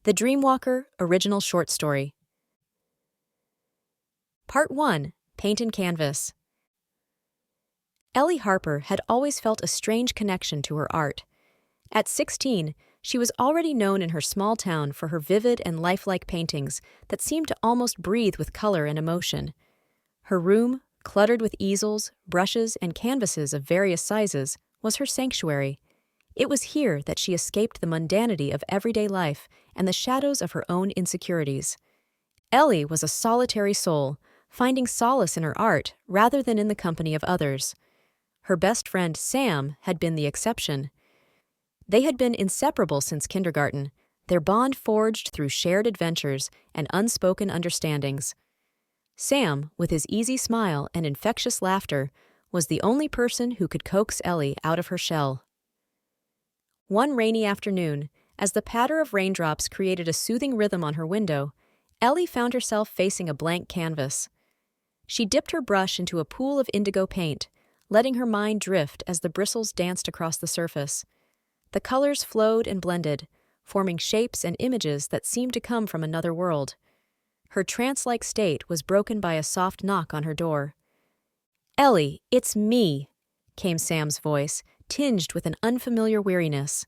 The Dreamwalker Original Short Story. Part 1. Paint and Canvas. Ellie Harper had always felt a strange connection to her art. At 16, she was already known in her small town for her vivid and lifelike paintings that seemed to almost breathe with color and emotion. Her room, cluttered with easels, brushes, and canvases of various sizes, was her sanctuary. It was here that she escaped the mundanity of everyday life and the shadows of her own insecurities. Ellie was a solitary soul, finding solace in her art rather than in the company of others. Her best friend, Sam, had been the exception. They had been inseparable since kindergarten, their bond forged through shared adventures and unspoken understandings. Sam, with his easy smile and infectious laughter, was the only person who could coax Ellie out of her shell. One rainy afternoon, as the patter of raindrops created a soothing rhythm on her window, Ellie found herself facing a blank canvas. She dipped her brush into a pool of indigo paint, letting her mind drift as the bristles danced across the surface. The colors flowed and blended, forming shapes and images that seemed to come from another world. Her trance-like state was broken by a soft knock on her door. "Ellie, it's me," came Sam's voice, tinged with an unfamiliar weariness.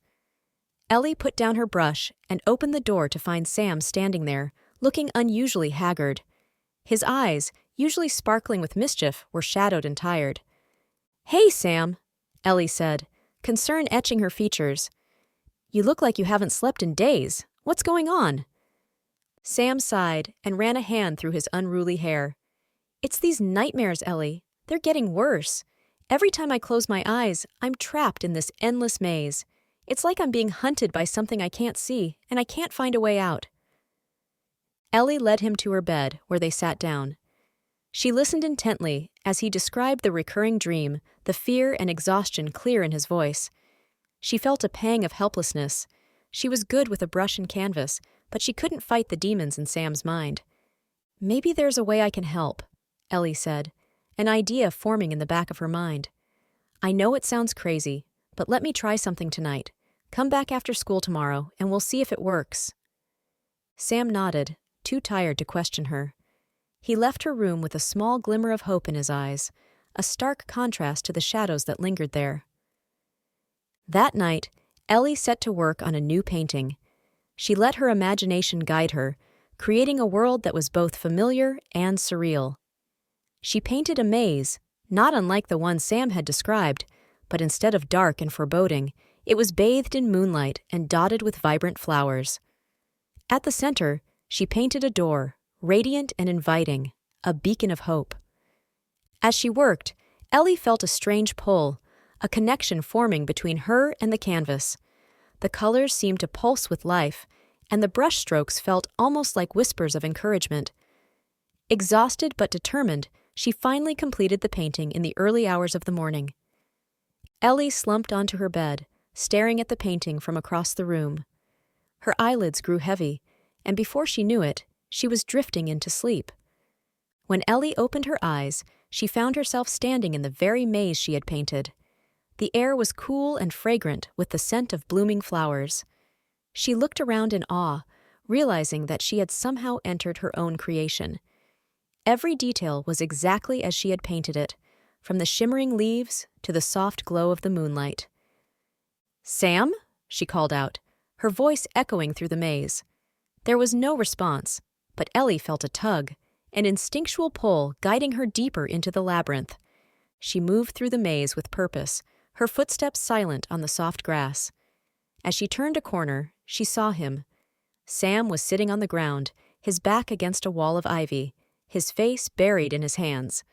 Ellie put down her brush and opened the door to find Sam standing there, looking unusually haggard. His eyes, usually sparkling with mischief, were shadowed and tired. "Hey, Sam," Ellie said, concern etching her features. "You look like you haven't slept in days. What's going on?" Sam sighed and ran a hand through his unruly hair. "It's these nightmares, Ellie. They're getting worse. Every time I close my eyes, I'm trapped in this endless maze. It's like I'm being hunted by something I can't see, and I can't find a way out." Ellie led him to her bed, where they sat down. She listened intently as he described the recurring dream, the fear and exhaustion clear in his voice. She felt a pang of helplessness. She was good with a brush and canvas, but she couldn't fight the demons in Sam's mind. "Maybe there's a way I can help," Ellie said, an idea forming in the back of her mind. "I know it sounds crazy, but let me try something tonight. Come back after school tomorrow, and we'll see if it works." Sam nodded, too tired to question her. He left her room with a small glimmer of hope in his eyes, a stark contrast to the shadows that lingered there. That night, Ellie set to work on a new painting. She let her imagination guide her, creating a world that was both familiar and surreal. She painted a maze, not unlike the one Sam had described, but instead of dark and foreboding, it was bathed in moonlight and dotted with vibrant flowers. At the center, she painted a door, radiant and inviting, a beacon of hope. As she worked, Ellie felt a strange pull, a connection forming between her and the canvas. The colors seemed to pulse with life, and the brushstrokes felt almost like whispers of encouragement. Exhausted but determined, she finally completed the painting in the early hours of the morning. Ellie slumped onto her bed, staring at the painting from across the room. Her eyelids grew heavy, and before she knew it, she was drifting into sleep. When Ellie opened her eyes, she found herself standing in the very maze she had painted. The air was cool and fragrant with the scent of blooming flowers. She looked around in awe, realizing that she had somehow entered her own creation. Every detail was exactly as she had painted it, from the shimmering leaves to the soft glow of the moonlight. "Sam?" she called out, her voice echoing through the maze. There was no response, but Ellie felt a tug, an instinctual pull guiding her deeper into the labyrinth. She moved through the maze with purpose, her footsteps silent on the soft grass. As she turned a corner, she saw him. Sam was sitting on the ground, his back against a wall of ivy, his face buried in his hands.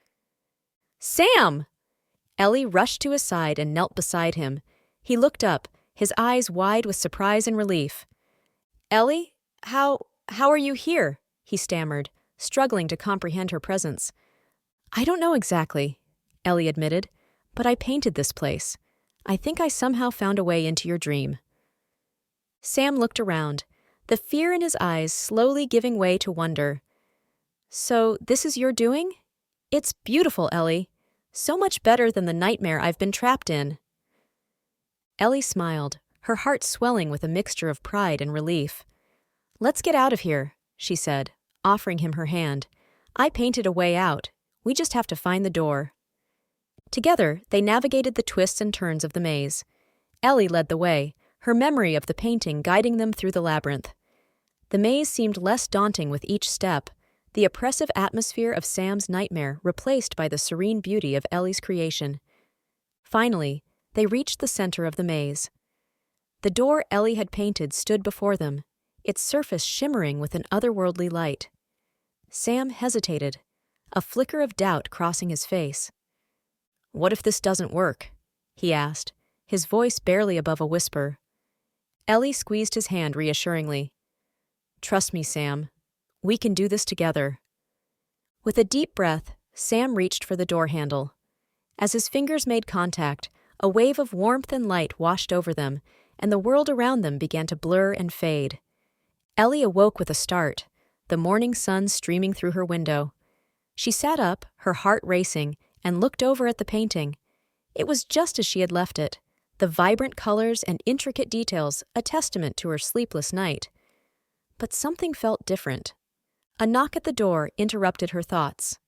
"Sam!" Ellie rushed to his side and knelt beside him. He looked up, his eyes wide with surprise and relief. "Ellie, how are you here?" he stammered, struggling to comprehend her presence. "I don't know exactly," Ellie admitted, "but I painted this place. I think I somehow found a way into your dream." Sam looked around, the fear in his eyes slowly giving way to wonder. "So this is your doing? It's beautiful, Ellie. So much better than the nightmare I've been trapped in." Ellie smiled, her heart swelling with a mixture of pride and relief. "Let's get out of here," she said, offering him her hand. "I painted a way out. We just have to find the door." Together, they navigated the twists and turns of the maze. Ellie led the way, her memory of the painting guiding them through the labyrinth. The maze seemed less daunting with each step, the oppressive atmosphere of Sam's nightmare replaced by the serene beauty of Ellie's creation. Finally, they reached the center of the maze. The door Ellie had painted stood before them, its surface shimmering with an otherworldly light. Sam hesitated, a flicker of doubt crossing his face. "What if this doesn't work?" he asked, his voice barely above a whisper. Ellie squeezed his hand reassuringly. "Trust me, Sam. We can do this together." With a deep breath, Sam reached for the door handle. As his fingers made contact, a wave of warmth and light washed over them, and the world around them began to blur and fade. Ellie awoke with a start, the morning sun streaming through her window. She sat up, her heart racing, and looked over at the painting. It was just as she had left it, the vibrant colors and intricate details a testament to her sleepless night. But something felt different. A knock at the door interrupted her thoughts.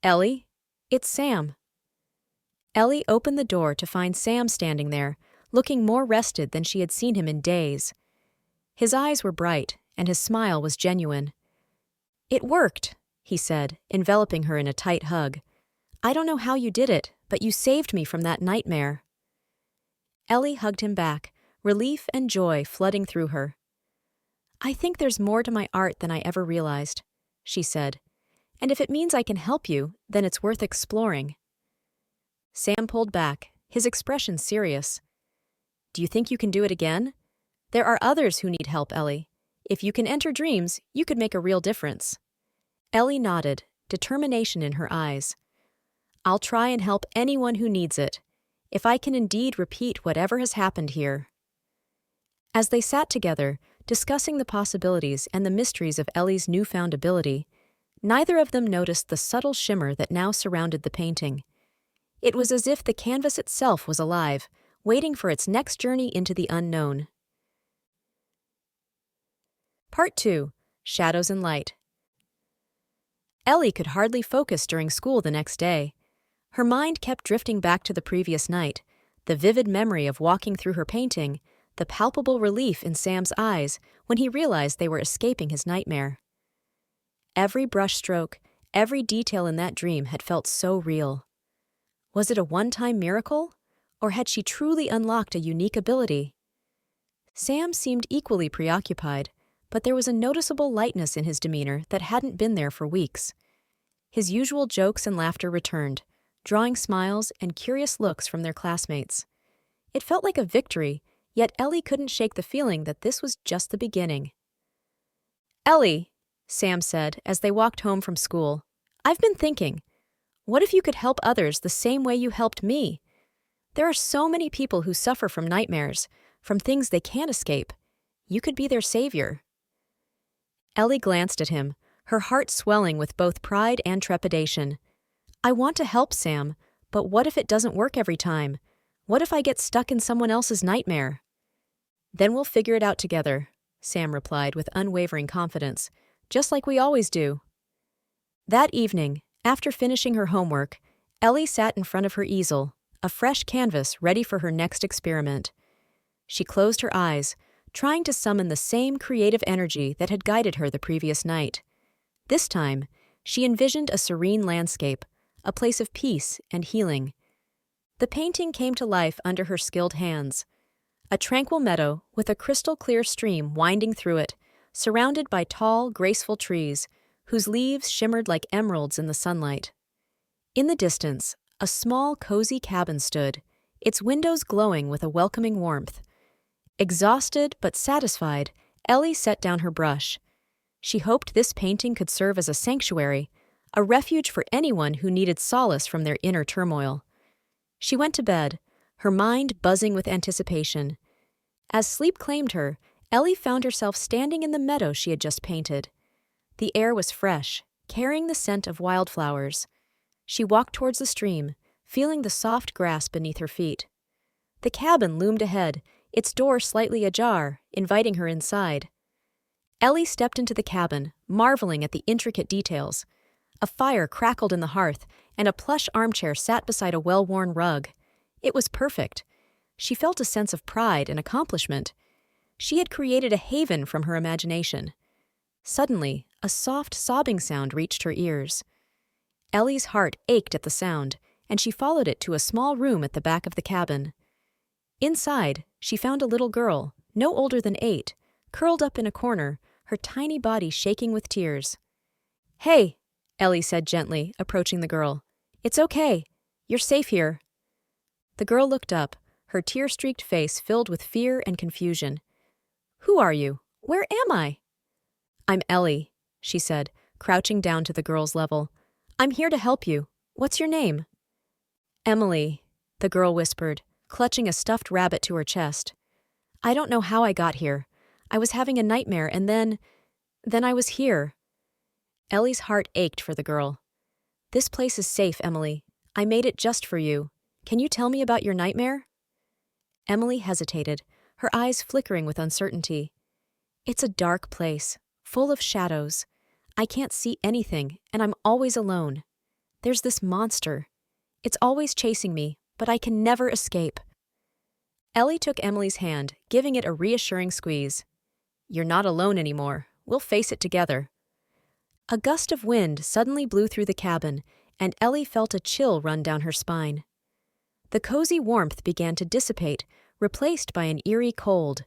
"Ellie, it's Sam." Ellie opened the door to find Sam standing there, looking more rested than she had seen him in days. His eyes were bright, and his smile was genuine. "It worked," he said, enveloping her in a tight hug. "I don't know how you did it, but you saved me from that nightmare." Ellie hugged him back, relief and joy flooding through her. "I think there's more to my art than I ever realized," she said. "And if it means I can help you, then it's worth exploring." Sam pulled back, his expression serious. "Do you think you can do it again? There are others who need help, Ellie. If you can enter dreams, you could make a real difference." Ellie nodded, determination in her eyes. "I'll try and help anyone who needs it, if I can indeed repeat whatever has happened here." As they sat together, discussing the possibilities and the mysteries of Ellie's newfound ability, neither of them noticed the subtle shimmer that now surrounded the painting. It was as if the canvas itself was alive, waiting for its next journey into the unknown. Part 2. Shadows and Light. Ellie could hardly focus during school the next day. Her mind kept drifting back to the previous night, the vivid memory of walking through her painting, the palpable relief in Sam's eyes when he realized they were escaping his nightmare. Every brushstroke, every detail in that dream had felt so real. Was it a one-time miracle, or had she truly unlocked a unique ability? Sam seemed equally preoccupied, but there was a noticeable lightness in his demeanor that hadn't been there for weeks. His usual jokes and laughter returned, drawing smiles and curious looks from their classmates. It felt like a victory, yet Ellie couldn't shake the feeling that this was just the beginning. "Ellie," Sam said as they walked home from school, "I've been thinking, what if you could help others the same way you helped me? There are so many people who suffer from nightmares, from things they can't escape. You could be their savior." Ellie glanced at him, her heart swelling with both pride and trepidation. "I want to help, Sam, but what if it doesn't work every time? What if I get stuck in someone else's nightmare?" "Then we'll figure it out together," Sam replied with unwavering confidence, "just like we always do." That evening, after finishing her homework, Ellie sat in front of her easel, a fresh canvas ready for her next experiment. She closed her eyes, trying to summon the same creative energy that had guided her the previous night. This time, she envisioned a serene landscape, a place of peace and healing. The painting came to life under her skilled hands. A tranquil meadow with a crystal-clear stream winding through it, surrounded by tall, graceful trees, whose leaves shimmered like emeralds in the sunlight. In the distance, a small, cozy cabin stood, its windows glowing with a welcoming warmth. Exhausted but satisfied, Ellie set down her brush. She hoped this painting could serve as a sanctuary, a refuge for anyone who needed solace from their inner turmoil. She went to bed, her mind buzzing with anticipation. As sleep claimed her, Ellie found herself standing in the meadow she had just painted. The air was fresh, carrying the scent of wildflowers. She walked towards the stream, feeling the soft grass beneath her feet. The cabin loomed ahead, its door slightly ajar, inviting her inside. Ellie stepped into the cabin, marveling at the intricate details. A fire crackled in the hearth, and a plush armchair sat beside a well-worn rug. It was perfect. She felt a sense of pride and accomplishment. She had created a haven from her imagination. Suddenly, a soft sobbing sound reached her ears. Ellie's heart ached at the sound, and she followed it to a small room at the back of the cabin. Inside, she found a little girl, no older than 8, curled up in a corner, her tiny body shaking with tears. "Hey," Ellie said gently, approaching the girl. "It's okay. You're safe here." The girl looked up, her tear-streaked face filled with fear and confusion. "Who are you? Where am I?" "I'm Ellie," she said, crouching down to the girl's level. "I'm here to help you. What's your name?" "Emily," the girl whispered, clutching a stuffed rabbit to her chest. "I don't know how I got here. I was having a nightmare and then I was here." Ellie's heart ached for the girl. "This place is safe, Emily. I made it just for you. Can you tell me about your nightmare?" Emily hesitated, her eyes flickering with uncertainty. "It's a dark place, full of shadows. I can't see anything, and I'm always alone. There's this monster. It's always chasing me, but I can never escape." Ellie took Emily's hand, giving it a reassuring squeeze. "You're not alone anymore. We'll face it together." A gust of wind suddenly blew through the cabin, and Ellie felt a chill run down her spine. The cozy warmth began to dissipate, replaced by an eerie cold.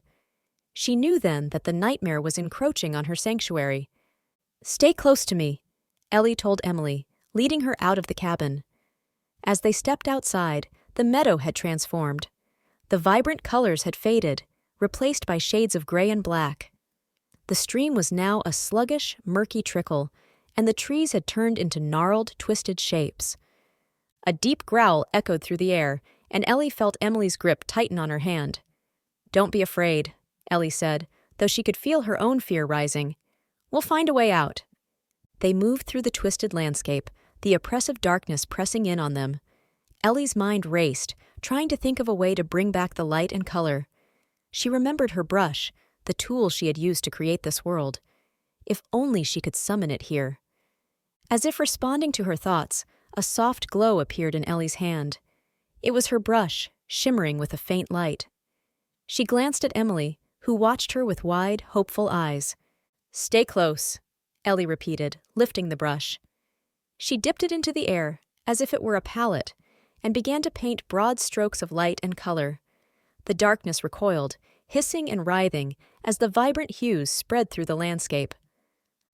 She knew then that the nightmare was encroaching on her sanctuary. "Stay close to me," Ellie told Emily, leading her out of the cabin. As they stepped outside, the meadow had transformed. The vibrant colors had faded, replaced by shades of gray and black. The stream was now a sluggish, murky trickle, and the trees had turned into gnarled, twisted shapes. A deep growl echoed through the air, and Ellie felt Emily's grip tighten on her hand. "Don't be afraid," Ellie said, though she could feel her own fear rising. "We'll find a way out." They moved through the twisted landscape, the oppressive darkness pressing in on them. Ellie's mind raced, trying to think of a way to bring back the light and color. She remembered her brush, the tool she had used to create this world. If only she could summon it here. As if responding to her thoughts, a soft glow appeared in Ellie's hand. It was her brush, shimmering with a faint light. She glanced at Emily, who watched her with wide, hopeful eyes. "Stay close," Ellie repeated, lifting the brush. She dipped it into the air, as if it were a palette, and began to paint broad strokes of light and color. The darkness recoiled, hissing and writhing, as the vibrant hues spread through the landscape.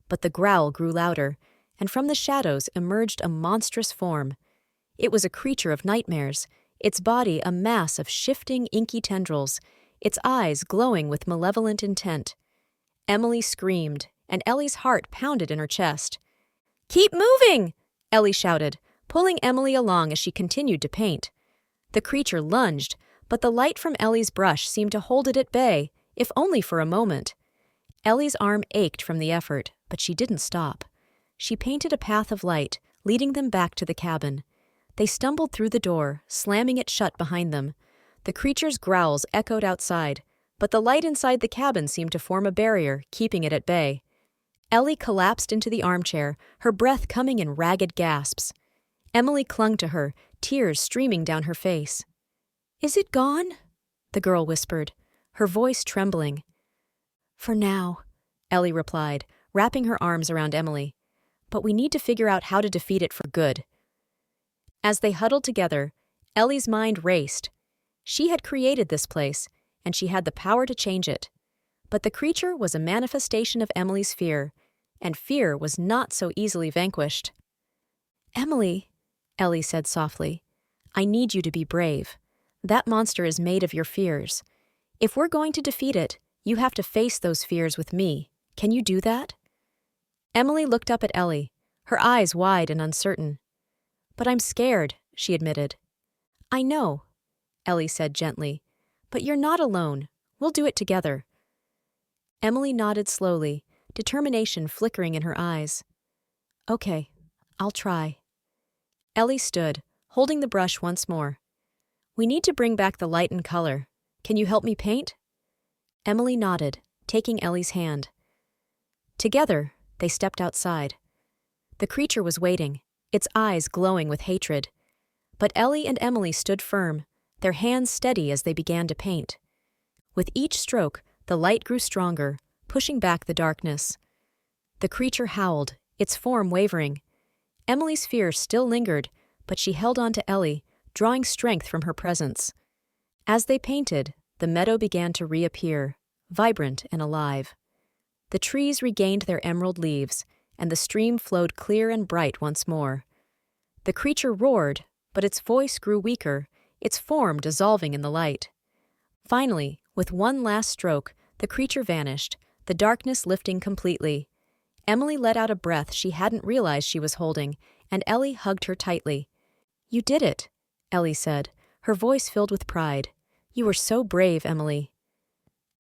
But the growl grew louder, and from the shadows emerged a monstrous form. It was a creature of nightmares, its body a mass of shifting, inky tendrils, its eyes glowing with malevolent intent. Emily screamed, and Ellie's heart pounded in her chest. "Keep moving!" Ellie shouted, pulling Emily along as she continued to paint. The creature lunged, but the light from Ellie's brush seemed to hold it at bay, if only for a moment. Ellie's arm ached from the effort, but she didn't stop. She painted a path of light, leading them back to the cabin. They stumbled through the door, slamming it shut behind them. The creature's growls echoed outside, but the light inside the cabin seemed to form a barrier, keeping it at bay. Ellie collapsed into the armchair, her breath coming in ragged gasps. Emily clung to her, tears streaming down her face. "Is it gone?" the girl whispered, her voice trembling. "For now," Ellie replied, wrapping her arms around Emily. "But we need to figure out how to defeat it for good." As they huddled together, Ellie's mind raced. She had created this place, and she had the power to change it. But the creature was a manifestation of Emily's fear, and fear was not so easily vanquished. "Emily," Ellie said softly, "I need you to be brave. That monster is made of your fears. If we're going to defeat it, you have to face those fears with me. Can you do that?" Emily looked up at Ellie, her eyes wide and uncertain. "But I'm scared," she admitted. "I know," Ellie said gently, "but you're not alone. We'll do it together." Emily nodded slowly, determination flickering in her eyes. "Okay, I'll try." Ellie stood, holding the brush once more. "We need to bring back the light and color. Can you help me paint?" Emily nodded, taking Ellie's hand. Together, they stepped outside. The creature was waiting, its eyes glowing with hatred. But Ellie and Emily stood firm, their hands steady as they began to paint. With each stroke, the light grew stronger, pushing back the darkness. The creature howled, its form wavering. Emily's fear still lingered, but she held on to Ellie, drawing strength from her presence. As they painted, the meadow began to reappear, vibrant and alive. The trees regained their emerald leaves, and the stream flowed clear and bright once more. The creature roared, but its voice grew weaker, its form dissolving in the light. Finally, with one last stroke, the creature vanished, the darkness lifting completely. Emily let out a breath she hadn't realized she was holding, and Ellie hugged her tightly. "You did it," Ellie said, her voice filled with pride. "You were so brave, Emily."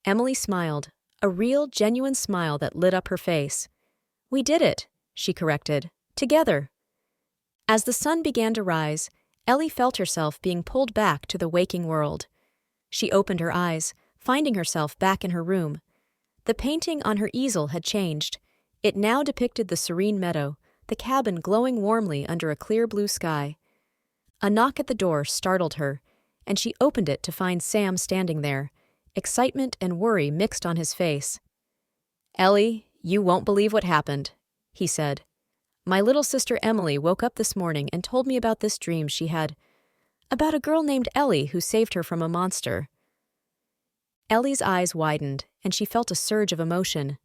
Emily smiled, a real, genuine smile that lit up her face. "We did it," she corrected. "Together." As the sun began to rise, Ellie felt herself being pulled back to the waking world. She opened her eyes, finding herself back in her room. The painting on her easel had changed. It now depicted the serene meadow, the cabin glowing warmly under a clear blue sky. A knock at the door startled her, and she opened it to find Sam standing there, excitement and worry mixed on his face. "Ellie, you won't believe what happened," he said. "My little sister Emily woke up this morning and told me about this dream she had about a girl named Ellie who saved her from a monster." Ellie's eyes widened, and she felt a surge of emotion.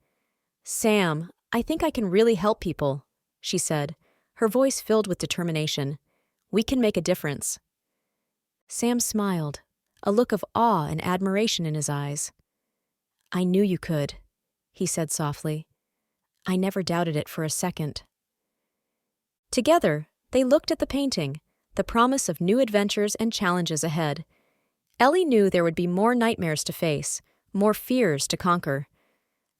"Sam, I think I can really help people," she said, her voice filled with determination. "We can make a difference." Sam smiled, a look of awe and admiration in his eyes. "I knew you could," he said softly. "I never doubted it for a second." Together, they looked at the painting, the promise of new adventures and challenges ahead. Ellie knew there would be more nightmares to face, more fears to conquer.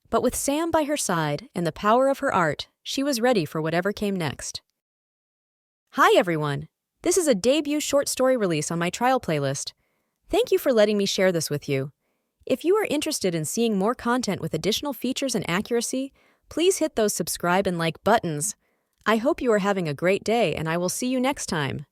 But with Sam by her side and the power of her art, she was ready for whatever came next. Hi everyone! This is a debut short story release on my trial playlist. Thank you for letting me share this with you. If you are interested in seeing more content with additional features and accuracy, please hit those subscribe and like buttons. I hope you are having a great day, and I will see you next time.